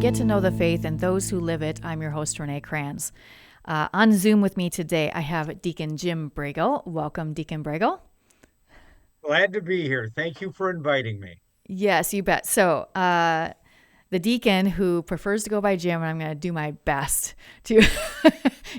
Get to Know the Faith and Those Who Live It. I'm your host, Renee Kranz. On Zoom with me today, I have Deacon Jim Bregel. Welcome, Deacon Bregel. Glad to be here. Thank you for inviting me. Yes, you bet. So, the deacon who prefers to go by Jim, and I'm going to do my best to.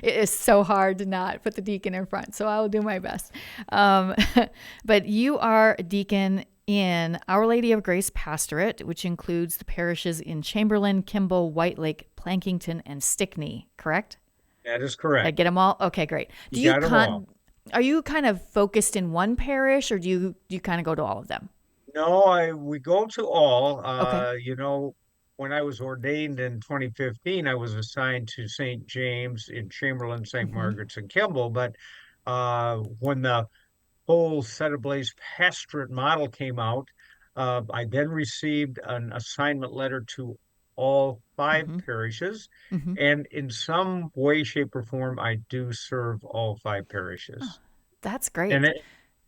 It is so hard to not put the deacon in front, so I will do my best. But you are a deacon in Our Lady of Grace Pastorate, which includes the parishes in Chamberlain, Kimball, White Lake, Plankington, and Stickney, correct? That is Did I correct. get them all? Okay, great. You got them all. Are you kind of focused in one parish, or do you kind of go to all of them? No, we go to all. Okay. When I was ordained in 2015, I was assigned to St. James in Chamberlain, St. Mm-hmm. Margaret's, and Kimball. But when the whole Set Ablaze pastorate model came out, I then received an assignment letter to all five Mm-hmm. parishes. Mm-hmm. And in some way, shape, or form, I do serve all five Oh, parishes. that's And great.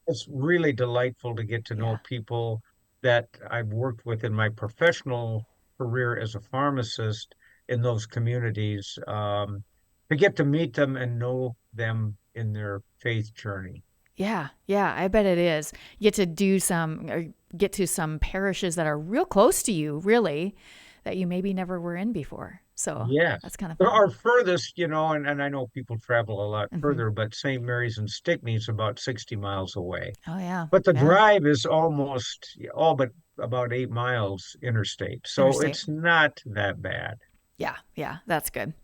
it's really delightful to get to know Yeah. people that I've worked with in my professional career as a pharmacist in those communities, to get to meet them and know them in their faith journey. Yeah, yeah, I bet it is. You get to do some, or get to some parishes that are real close to you, really, that you maybe never were in before. So Yes. that's kind of There fun. are furthest, and I know people travel a lot Hmm. further, but St. Mary's and Stickney is about 60 miles away. Oh yeah, But the yeah. drive is almost all but about 8 miles interstate. So Interstate. it's not that bad. Yeah, yeah, that's good.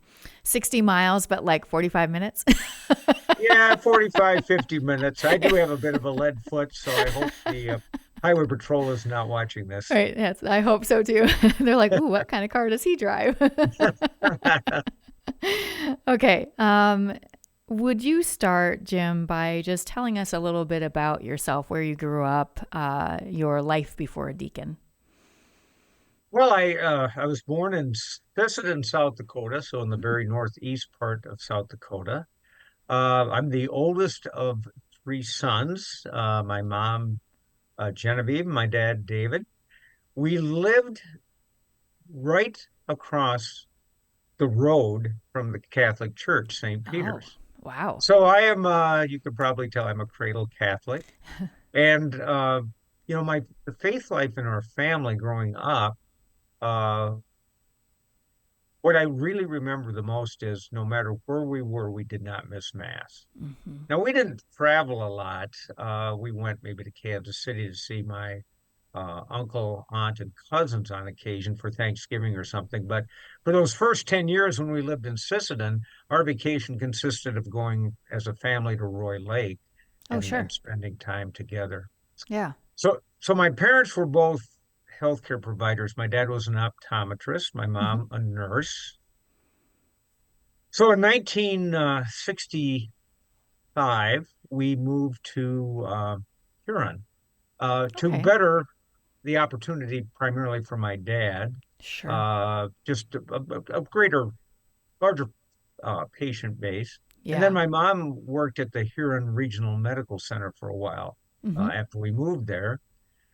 60 miles, but like 45 minutes. Yeah, 45, 50 minutes. I do have a bit of a lead foot, so I hope the Highway Patrol is not watching this. Right. Yes, I hope so too. They're like, ooh, what kind of car does he drive? Okay. Would you start, Jim, by just telling us a little bit about yourself, where you grew up, your life before a deacon? Well, I was born in Sisseton, South Dakota, so in the very northeast part of South Dakota. I'm the oldest of three sons. My mom, Genevieve, my dad, David. We lived right across the road from the Catholic Church, St. Oh, Peter's. wow. So I am, you could probably tell I'm a cradle Catholic. And, my the faith life in our family growing up, uh, what I really remember the most is no matter where we were, we did not miss Mass. Hmm. Now, we didn't travel a lot. We went maybe to Kansas City to see my uncle, aunt, and cousins on occasion for Thanksgiving or something. But for those first 10 years when we lived in Sisseton, our vacation consisted of going as a family to Roy Lake Oh, and sure. spending time together. Yeah. So my parents were both healthcare providers. My dad was an optometrist, my Hmm. mom a nurse. So in 1965, we moved to Huron to Okay. better the opportunity primarily for my dad, Sure. just a greater, larger patient base. And then Yeah. my mom worked at the Huron Regional Medical Center for a while Hmm. after we moved there.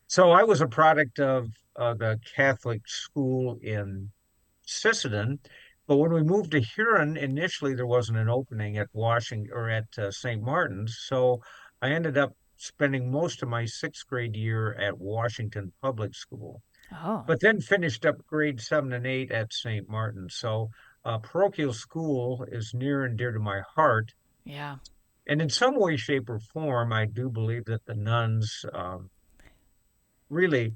So I was a product of the Catholic school in Sisseton. But when we moved to Huron, initially there wasn't an opening at Washington or at St. Martin's. So I ended up spending most of my sixth grade year at Washington Public School, Oh, but then finished up grade 7 and 8 at St. Martin's. So parochial school is near and dear to my heart. yeah. And in some way, shape, or form, I do believe that the nuns really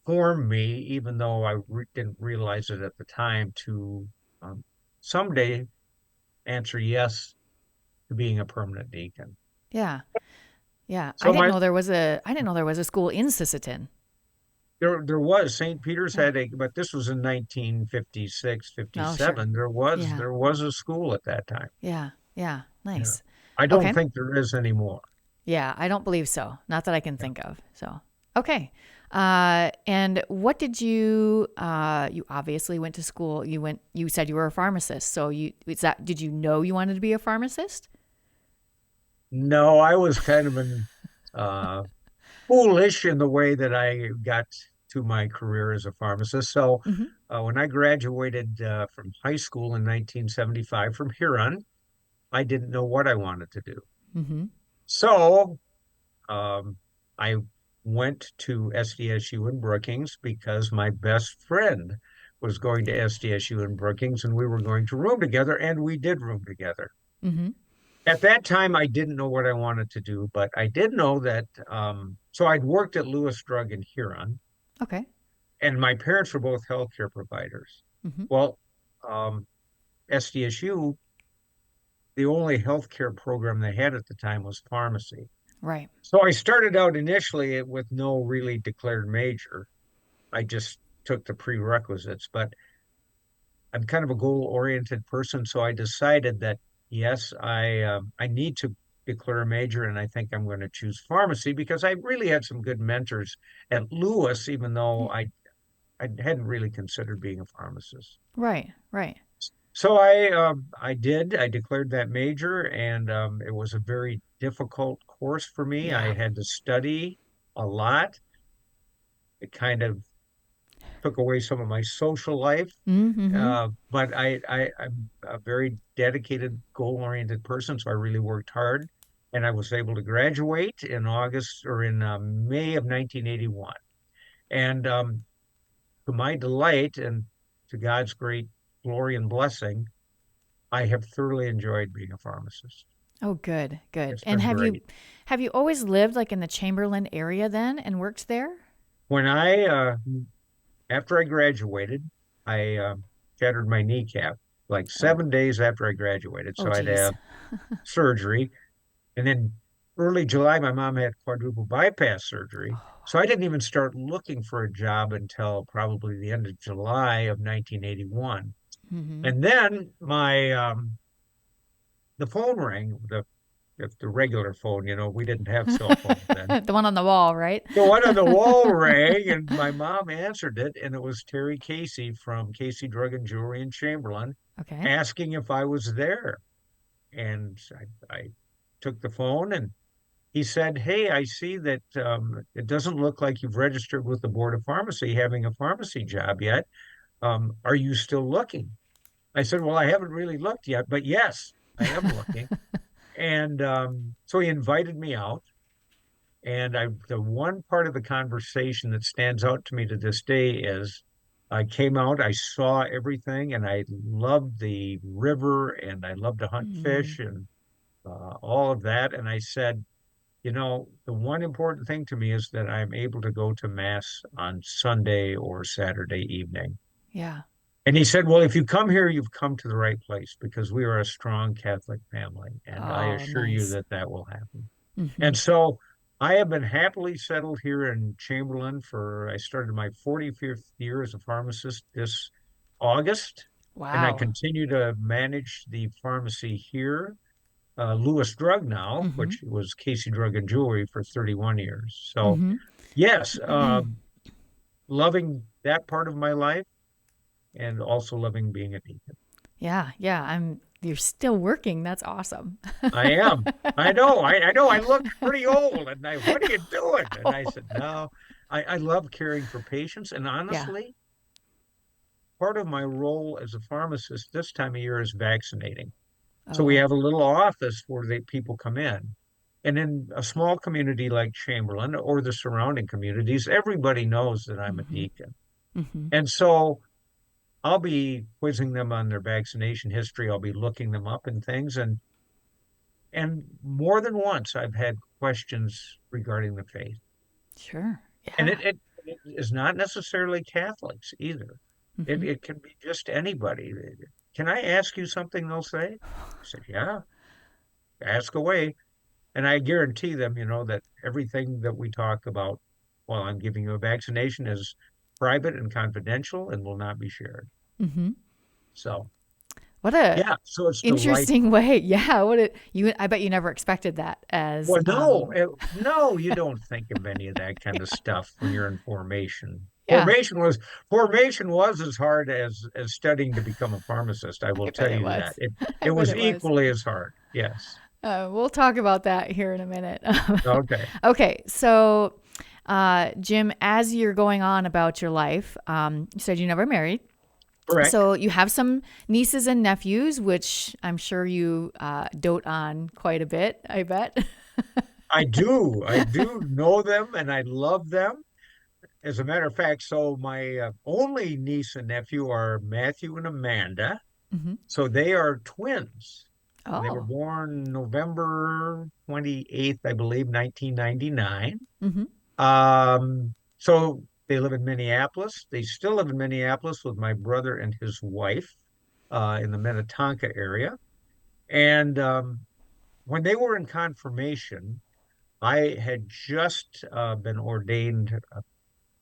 formed me, even though didn't realize it at the time, to um, someday answer yes to being a permanent deacon. Yeah. Yeah. I So didn't my know I didn't know there was a school in Sisseton. there was St. Peter's Yeah. had a, but this was in 1956, Oh, sure. 57. There was Yeah. there was a school at that time. Yeah. Yeah. Yeah. Nice. I don't Okay. think there is anymore. Yeah, I don't believe so. Not that I can Yeah. think of. So, okay. And what did you obviously went to school. You said you were a pharmacist. So did you know you wanted to be a pharmacist? No, I was kind of an uh, foolish in the way that I got to my career as a pharmacist. So Mm-hmm. when I graduated from high school in 1975 from Huron, I didn't know what I wanted to do. Mm-hmm. So um, I went to SDSU in Brookings because my best friend was going to SDSU in Brookings and we were going to room together, and we did room together. Mm-hmm. At that time, I didn't know what I wanted to do, but I did know that. So I'd worked at Lewis Drug in Huron, Okay. and my parents were both healthcare providers. Mm-hmm. Well, um, SDSU, the only healthcare program they had at the time was pharmacy. Right. So I started out initially with no really declared major. I just took the prerequisites, but I'm kind of a goal-oriented person, so I decided that yes, I need to declare a major, and I think I'm going to choose pharmacy because I really had some good mentors at Lewis, even though I hadn't really considered being a pharmacist. Right. Right. So I declared that major, and it was a very difficult course for me. Yeah. I had to study a lot. It kind of took away some of my social life. Mm-hmm. But I'm a very dedicated, goal-oriented person, so I really worked hard, and I was able to graduate in August or in May of 1981. And to my delight and to God's great glory and blessing, I have thoroughly enjoyed being a pharmacist. Oh, good. Good. It's And been great. have you always lived like in the Chamberlain area then and worked there? When after I graduated, I shattered my kneecap like Oh. 7 days after I graduated, Oh, so I'd geez. have surgery. And then early July, my mom had quadruple bypass surgery. So I didn't even start looking for a job until probably the end of July of 1981. Mm-hmm. And then the phone rang, the regular phone, we didn't have cell phones then. The one on the wall, right? The one on the wall rang, and my mom answered it, and it was Terry Casey from Casey Drug and Jewelry in Chamberlain Okay. asking if I was there. And I took the phone, and he said, "Hey, I see that it doesn't look like you've registered with the Board of Pharmacy having a pharmacy job yet. Are you still looking?" I said, "Well, I haven't really looked yet, but yes, I am looking." And so he invited me out. And the one part of the conversation that stands out to me to this day is I came out, I saw everything, and I loved the river, and I loved to hunt Mm. fish and all of that. And I said, the one important thing to me is that I'm able to go to mass on Sunday or Saturday evening. Yeah. And he said, "Well, if you come here, you've come to the right place because we are a strong Catholic family. And I Oh, assure you nice. that that will happen." Mm-hmm. And so I have been happily settled here in Chamberlain I started my 45th year as a pharmacist this August. And I Wow. continue to manage the pharmacy here, Lewis Drug now, Mm-hmm. which was Casey Drug and Jewelry for 31 years. So, Mm-hmm. yes, loving that part of my life and also loving being a deacon. Yeah. Yeah. You're still working. That's awesome. I am. I know. I looked pretty old, and what are you doing? And I said, no, I love caring for patients. And Yeah. honestly, part of my role as a pharmacist this time of year is vaccinating. So we Oh. have a little office where people come in. And in a small community like Chamberlain or the surrounding communities, everybody knows that I'm a Mm-hmm. deacon. Mm-hmm. And so I'll be quizzing them on their vaccination history. I'll be looking them up and things. And more than once, I've had questions regarding the faith. Sure. And Yeah. it is not necessarily Catholics either. Mm-hmm. It can be just anybody. Can I ask you something? They'll say. I said, yeah, ask away. And I guarantee them, that everything that we talk about while I'm giving you a vaccination is private and confidential and will not be shared. Mm-hmm. So, What a yeah, so it's interesting delightful. way. Yeah. I bet you never expected that as Well, no, no, you don't think of any of that kind of stuff when you're in formation. yeah. Formation was as hard as studying to become a pharmacist. I will I bet tell it you was. that. It I it bet was it was. equally as hard. Yes. We'll talk about that here in a minute. Okay. Okay, so Jim, as you're going on about your life, you said you never married. Correct. So you have some nieces and nephews, which I'm sure you dote on quite a bit, I bet. I do. I do know them and I love them. As a matter of fact, so my only niece and nephew are Matthew and Amanda. Hmm. So they are twins. They were Oh. born November 28th, I believe, 1999. Hmm. So they live in Minneapolis. They still live in Minneapolis with my brother and his wife in the Minnetonka area. And when they were in confirmation, I had just been ordained a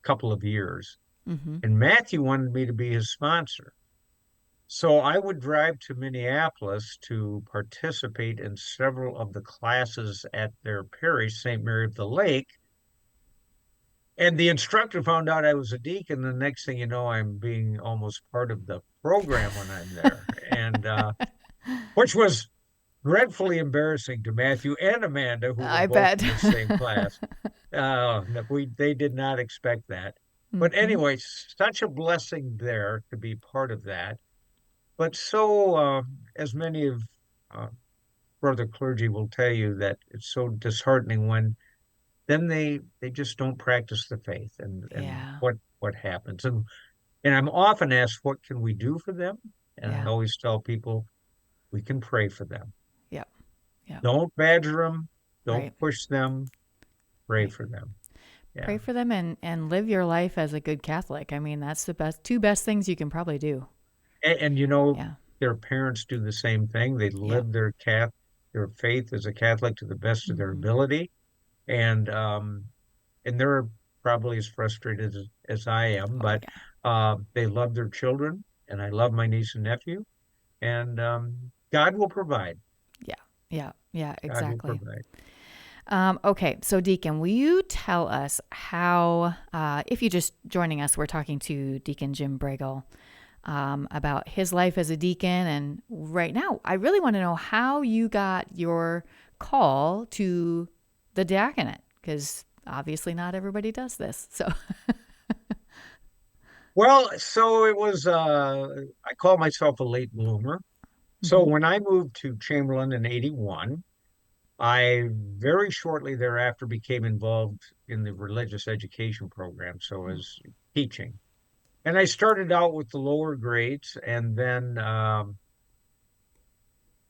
couple of years, Hmm. and Matthew wanted me to be his sponsor. So I would drive to Minneapolis to participate in several of the classes at their parish, St. Mary of the Lake. And the instructor found out I was a deacon. The next thing you know, I'm being almost part of the program when I'm there, and which was dreadfully embarrassing to Matthew and Amanda, who were I both bet. in the same class. No, they did not expect that. But Hmm. anyway, such a blessing there to be part of that. But so, as many of uh, brother clergy will tell you, that it's so disheartening when then they just don't practice the faith, and Yeah. what happens. And I'm often asked, what can we do for them? And I Yeah. always tell people, we can pray for them. Yep. Yep. Don't badger them. Don't Right. push them. Pray Right. for them. Pray Yeah. for them and live your life as a good Catholic. I mean, that's the best, two best things you can probably do. And you know, Yeah. their parents do the same thing. They Yep. live their faith as a Catholic to the best of their Hmm. ability. And they're probably as frustrated as I am, Oh, but yeah. they love their children, and I love my niece and nephew, and God will provide. Yeah. Yeah. Yeah. God will Exactly. provide. Okay, so Deacon, will you tell us how, if you're just joining us, we're talking to Deacon Jim Bregel about his life as a deacon. And right now, I really want to know how you got your call to the diaconate, because obviously not everybody does this. So, Well, so it was, I call myself a late bloomer. So hmm. when I moved to Chamberlain in 81, I very shortly thereafter became involved in the religious education program, so as teaching. And I started out with the lower grades, and then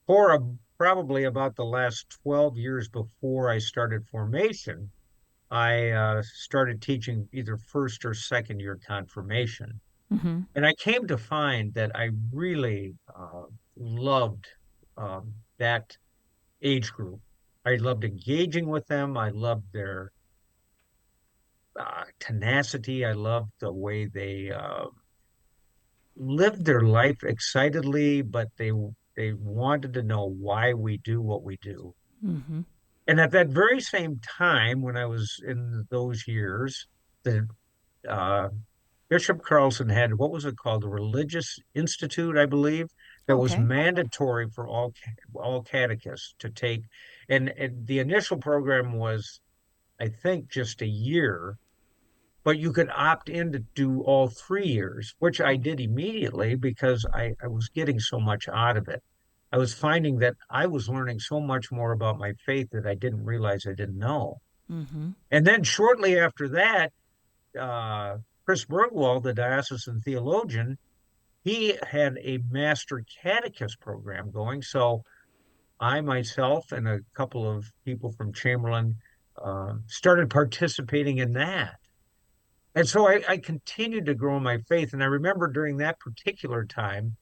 for probably about the last 12 years before I started formation, I started teaching either first or second year confirmation. Hmm. And I came to find that I really loved that age group. I loved engaging with them. I loved their tenacity. I loved the way they lived their life excitedly, but they wanted to know why we do what we do. Hmm. And at that very same time, when I was in those years, the uh, Bishop Carlson had, what was it called? The Religious Institute, I believe, that was Okay. mandatory for all catechists to take. And the initial program was, I think, just a year, but you could opt in to do all 3 years, which I did immediately because I was getting so much out of it. I was finding that I was learning so much more about my faith that I didn't realize I didn't know. Hmm. And then shortly after that, uh, Chris Bergwald, the diocesan theologian, he had a master catechist program going. So I myself and a couple of people from Chamberlain started participating in that. And so I continued to grow in my faith. And I remember during that particular time,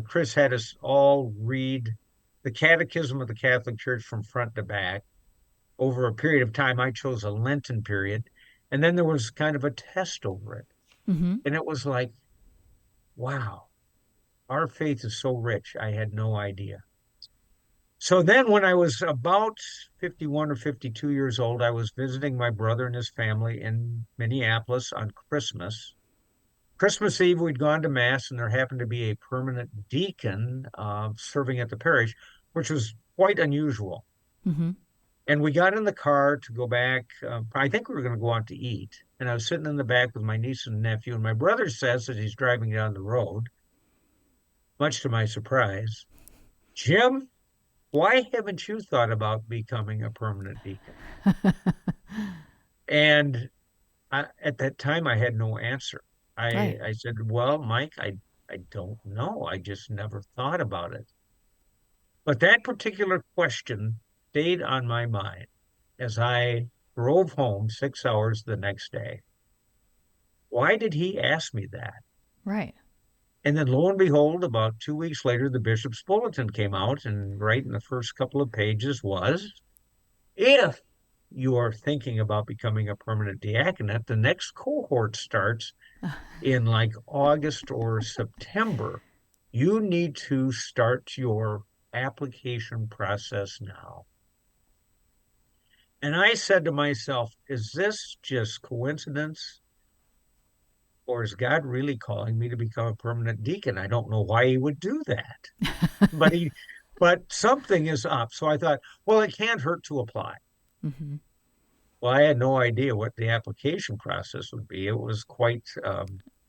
Chris had us all read the Catechism of the Catholic Church from front to back over a period of time. I chose a Lenten period. And then there was kind of a test over it. Hmm. And it was like, wow, our faith is so rich. I had no idea. So then, when I was about 51 or 52 years old, I was visiting my brother and his family in Minneapolis on Christmas. Christmas Eve, we'd gone to Mass, and there happened to be a permanent deacon serving at the parish, which was quite unusual. Hmm. And we got in the car to go back. I think we were going to go out to eat. And I was sitting in the back with my niece and nephew. And my brother says that he's driving down the road, much to my surprise, Jim, why haven't you thought about becoming a permanent deacon? And at that time, I had no answer. Right. I said, well, Mike, I don't know. I just never thought about it. But that particular question stayed on my mind as I drove home 6 hours the next day. Why did he ask me that? Right. And then lo and behold, about 2 weeks later, the bishop's bulletin came out, and right in the first couple of pages was, if you are thinking about becoming a permanent diaconate, the next cohort starts in like August or September. You need to start your application process now. And I said to myself, is this just coincidence? Or is God really calling me to become a permanent deacon? I don't know why he would do that. But something is up. So I thought, well, it can't hurt to apply. Hmm. Well, I had no idea what the application process would be. It was quite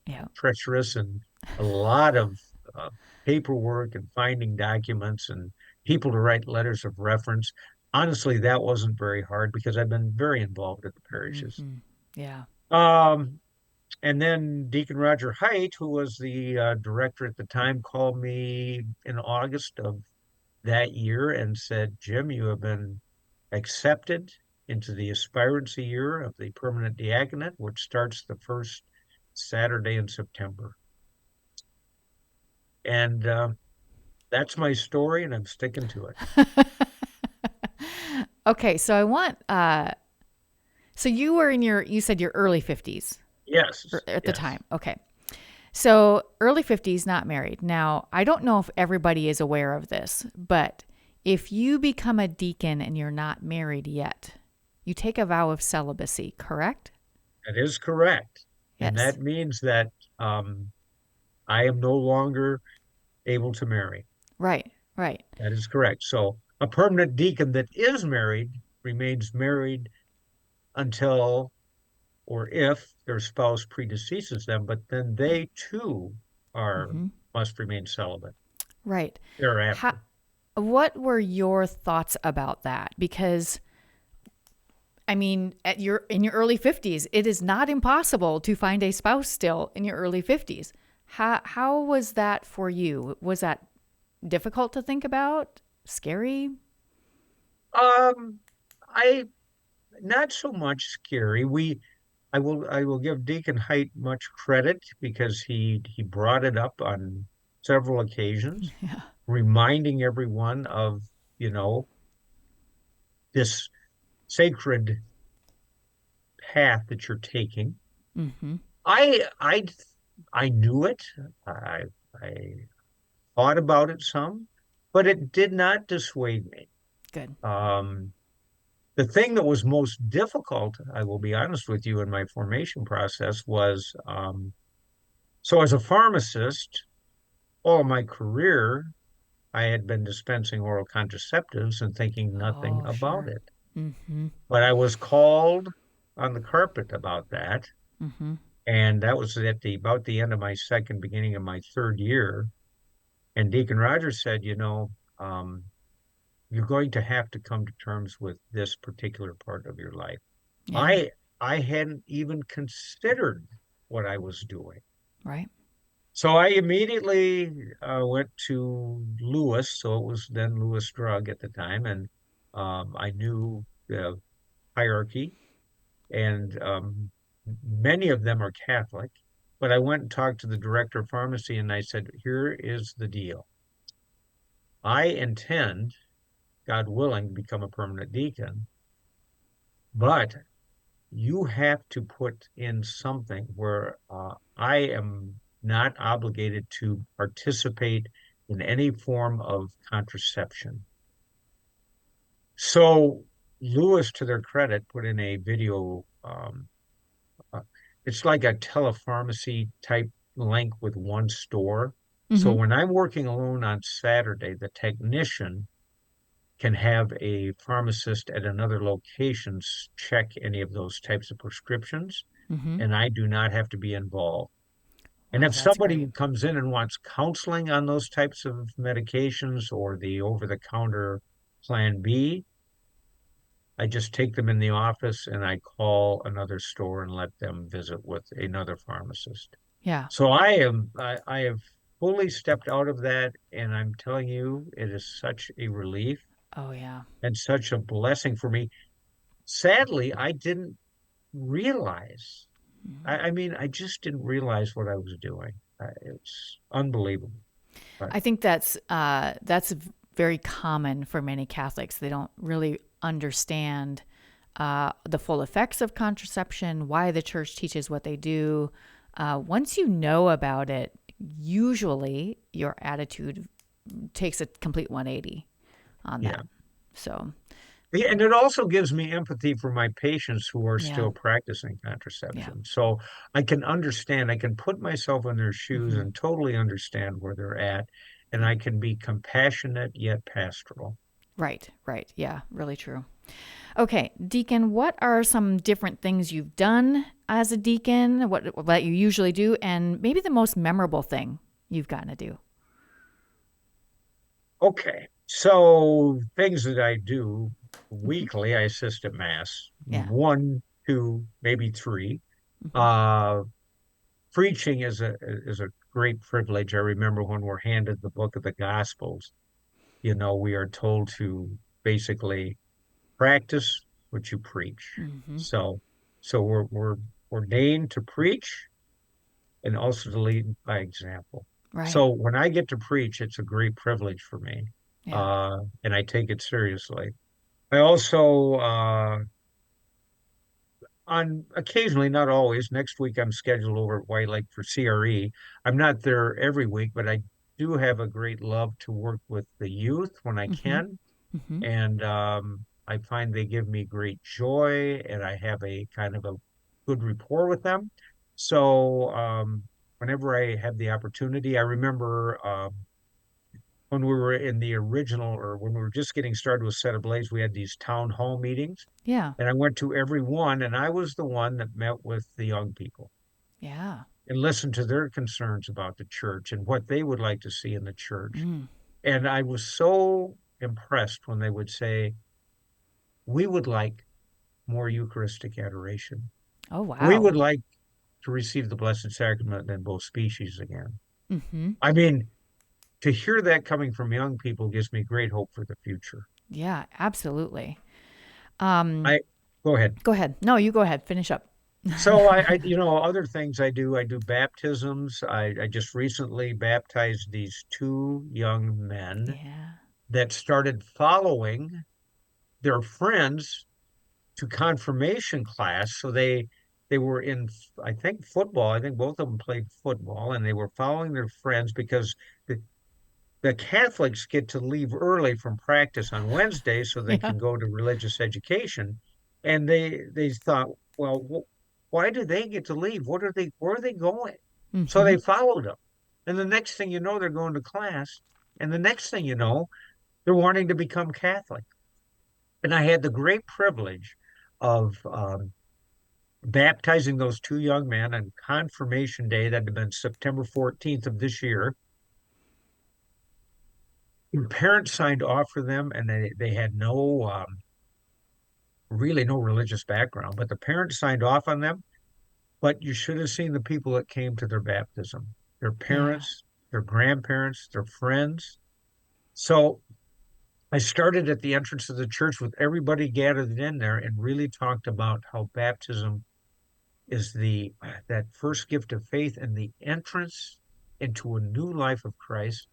Yeah. treacherous and a lot of uh, paperwork and finding documents and people to write letters of reference. Honestly, that wasn't very hard because I've been very involved at the parishes. Hmm. Yeah. Um, and then Deacon Roger Height, who was the director at the time, called me in August of that year and said, Jim, you have been accepted into the aspirancy year of the permanent diaconate, which starts the first Saturday in September. And that's my story, and I'm sticking to it. Okay, so I want so you were in you said your early 50s Yes, at the yes. time. Okay. So early 50s, not married. Now, I don't know if everybody is aware of this, but if you become a deacon and you're not married yet, you take a vow of celibacy, correct? That is correct. And Yes. that means that um, I am no longer able to marry. Right. Right. That is correct. So a permanent deacon that is married remains married until or if their spouse predeceases them, but then they too are Hmm. must remain celibate Right. How, thereafter. what were your thoughts about that? Because I mean, in your early 50s, it is not impossible to find a spouse still in your early 50s. How was that for you? Was that difficult to think about? Scary? Um, I not so much scary. I will give Deacon Height much credit because he brought it up on several occasions, Yeah. reminding everyone of, you know, this sacred path that you're taking. Mm-hmm. I I I knew it. I I thought about it some, but it did not dissuade me. Good. Um, the thing that was most difficult, I will be honest with you, in my formation process was so as a pharmacist, all my career, I had been dispensing oral contraceptives and thinking nothing Oh, about sure. it. Mm-hmm. But I was called on the carpet about that. Mm-hmm. And that was at the about the end of my second, beginning of my third year. And Deacon Rogers said, um, you're going to have to come to terms with this particular part of your life. Yeah. I I hadn't even considered what I was doing. Right. So I immediately went to Lewis. So it was then Lewis Drug at the time, and I knew the hierarchy, and many of them are Catholic. But I went and talked to the director of pharmacy, and I said, "Here is the deal. I intend, God willing, to become a permanent deacon, but you have to put in something where I am not obligated to participate in any form of contraception." So Lewis, to their credit, put in a video. Uh, it's like a telepharmacy type link with one store. So Mm-hmm. when I'm working alone on Saturday, the technician can have a pharmacist at another location check any of those types of prescriptions, Mm-hmm. and I do not have to be involved. And Wow, if that's great. somebody comes in and wants counseling on those types of medications or the over-the-counter Plan B, I just take them in the office and I call another store and let them visit with another pharmacist. Yeah. So I have fully stepped out of that, and I'm telling you, it is such a relief Oh, yeah. and such a blessing for me. Sadly, I didn't realize. Mhm. I mean, I just didn't realize what I was doing. It's unbelievable. But I think that's very common for many Catholics. They don't really understand the full effects of contraception, why the church teaches what they do. Once you know about it, usually your attitude takes a complete 180 on yeah. that. So, Yeah, and it also gives me empathy for my patients who are yeah, still practicing yeah. contraception. So I can understand, I can put myself in their shoes Hmm. and totally understand where they're at, and Yeah. I can be compassionate yet pastoral. Right, right. Yeah, really true. Okay, Deacon, what are some different things you've done as a deacon, what you usually do, and maybe the most memorable thing you've gotten to do? Okay, so things that I do Hmm. weekly, I assist at Mass, Yeah. one, two, maybe three. Hmm. Uh, Preaching is a great privilege. I remember when we're handed the book of the Gospels, we are told to basically practice what you preach. Hmm. So, so we're ordained to preach and also to lead by example. Right. So when I get to preach, it's a great privilege for me, Yeah. and I take it seriously. I also, on occasionally, not always. Next week, I'm scheduled over at White Lake for CRE. I'm not there every week, but I do have a great love to work with the youth when I Hmm. can. Hmm. And I find they give me great joy, and I have a kind of a good rapport with them. So whenever I have the opportunity, I remember when we were in the original, or when we were just getting started with Set Ablaze, we had these town hall meetings, Yeah. and I went to every one, and I was the one that met with the young people Yeah. and listened to their concerns about the church and what they would like to see in the church. Mm. And I was so impressed when they would say, we would like more Eucharistic adoration. Oh, We wow. would like to receive the Blessed Sacrament in both species again. Hmm. I mean, to hear that coming from young people gives me great hope for the future. Yeah, absolutely. Um, I Go ahead. Go ahead. No, you go ahead. Finish up. So other things I do baptisms. I just recently baptized these two young men Yeah. that started following their friends to confirmation class. So they were in, I think, football. I think both of them played football, and they were following their friends because the, the Catholics get to leave early from practice on Wednesday so they Yeah. can go to religious education. And they thought, well, why do they get to leave? Where are they going? So Hmm. they followed them. And the next thing you know, they're going to class. And the next thing you know, they're wanting to become Catholic. And I had the great privilege of baptizing those two young men on confirmation day. That had been September 14th of this year. Their parents signed off for them, and they had really no religious background, but the parents signed off on them. But you should have seen the people that came to their baptism, their Yeah. parents, their grandparents, their friends. So I started at the entrance of the church with everybody gathered in there and really talked about how baptism is the that first gift of faith and the entrance into a new life of Christ.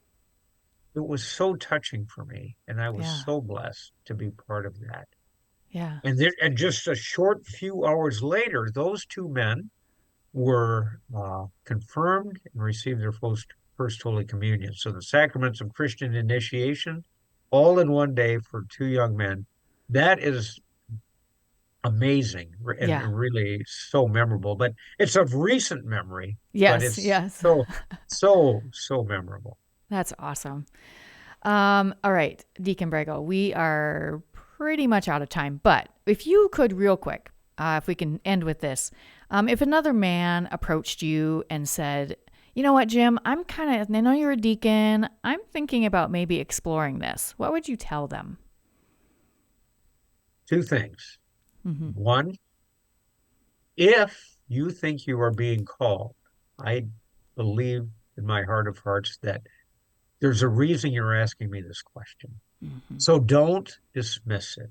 It was so touching for me, and I was Yeah. so blessed to be part of that. Yeah. And just a short few hours later, those two men were confirmed and received their first Holy Communion. So the sacraments of Christian initiation, all in one day for two young men. That is amazing and Yeah. really so memorable. But it's of recent memory, but Yes. it's Yes. so memorable. That's awesome. All right, Deacon Bregel, we are pretty much out of time, but if you could real quick, if we can end with this, if another man approached you and said, you know what, Jim, I know you're a deacon. I'm thinking about maybe exploring this. What would you tell them? Two things. Mm-hmm. One, if you think you are being called, I believe in my heart of hearts that there's a reason you're asking me this question. Mm-hmm. So don't dismiss it.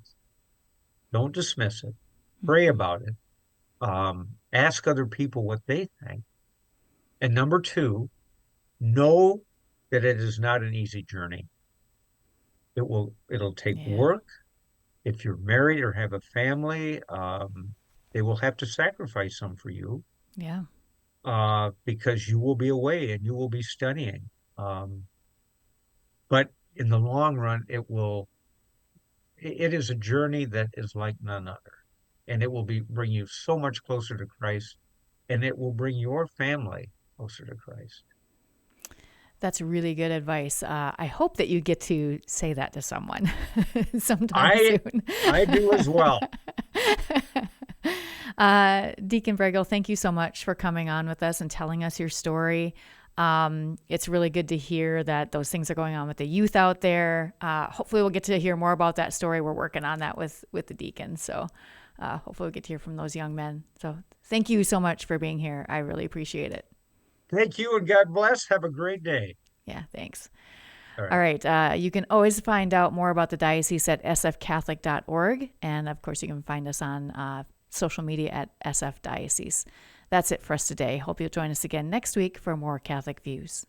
Don't dismiss it. Pray Mm-hmm. about it. Ask other people what they think. And number two, know that it is not an easy journey. It'll take Yeah. work. If you're married or have a family, they will have to sacrifice some for you, Yeah. because you will be away and you will be studying. Um, but in the long run, it is a journey that is like none other. And it will bring you so much closer to Christ, and it will bring your family closer to Christ. That's really good advice. I hope that you get to say that to someone sometime I soon. I do as well. Deacon Bregel, thank you so much for coming on with us and telling us your story. It's really good to hear that those things are going on with the youth out there. Hopefully we'll get to hear more about that story. We're working on that with the deacon. So hopefully we'll get to hear from those young men. So thank you so much for being here. I really appreciate it. Thank you and God bless. Have a great day. Yeah, thanks. All All right. right. You can always find out more about the diocese at sfcatholic.org. And of course, you can find us on social media at SF Diocese. That's it for us today. Hope you'll join us again next week for more Catholic Views.